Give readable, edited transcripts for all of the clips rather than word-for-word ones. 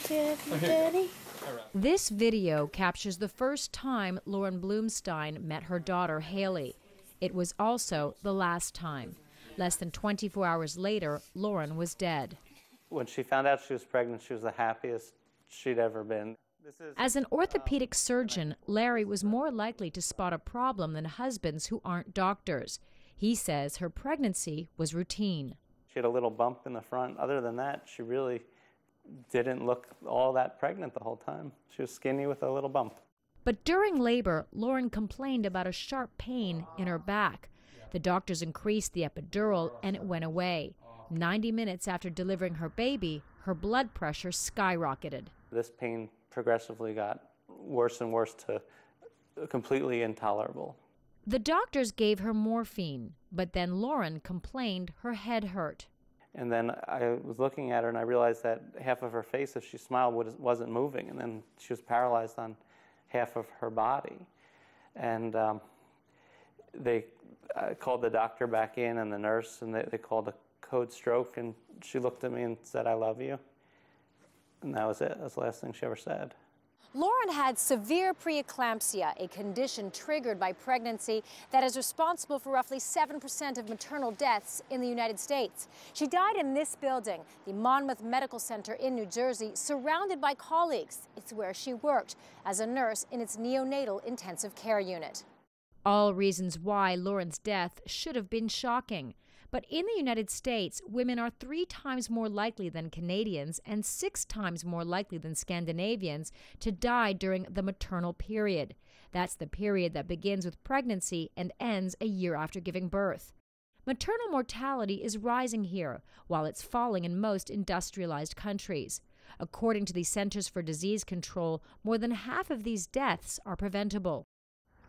Love you, Daddy. This video captures the first time Lauren Blumstein met her daughter, Haley. It was also the last time. Less than 24 hours later, Lauren was dead. When she found out she was pregnant, she was the happiest she'd ever been. As an orthopedic surgeon, Larry was more likely to spot a problem than husbands who aren't doctors. He says her pregnancy was routine. She had a little bump in the front. Other than that, she really didn't look all that pregnant the whole time. She was skinny with a little bump. But during labor, Lauren complained about a sharp pain in her back. The doctors increased the epidural and it went away. 90 minutes after delivering her baby, her blood pressure skyrocketed. This pain progressively got worse and worse to completely intolerable. The doctors gave her morphine, but then Lauren complained her head hurt. And then I was looking at her and I realized that half of her face, if she smiled, wasn't moving. And then she was paralyzed on half of her body. And they called the doctor back in and the nurse, and they called a code stroke. And she looked at me and said, "I love you." And that was it. That was the last thing she ever said. Lauren had severe preeclampsia, a condition triggered by pregnancy that is responsible for roughly 7% of maternal deaths in the United States. She died in this building, the Monmouth Medical Center in New Jersey, surrounded by colleagues. It's where she worked as a nurse in its neonatal intensive care unit. All reasons why Lauren's death should have been shocking. But in the United States, women are 3 times more likely than Canadians and 6 times more likely than Scandinavians to die during the maternal period. That's the period that begins with pregnancy and ends a year after giving birth. Maternal mortality is rising here, while it's falling in most industrialized countries. According to the Centers for Disease Control, more than half of these deaths are preventable.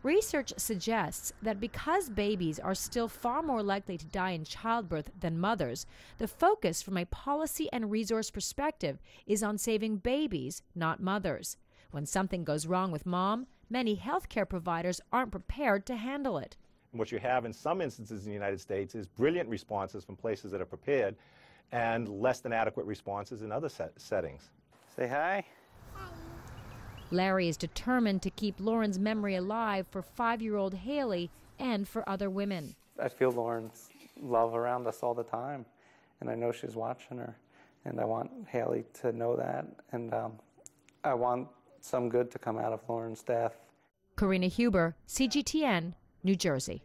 Research suggests that because babies are still far more likely to die in childbirth than mothers, the focus from a policy and resource perspective is on saving babies, not mothers. When something goes wrong with mom, many healthcare providers aren't prepared to handle it. What you have in some instances in the United States is brilliant responses from places that are prepared and less than adequate responses in other settings. Say hi. Larry is determined to keep Lauren's memory alive for 5-year-old Haley and for other women. I feel Lauren's love around us all the time, and I know she's watching her, and I want Haley to know that, and I want some good to come out of Lauren's death. Karina Huber, CGTN, New Jersey.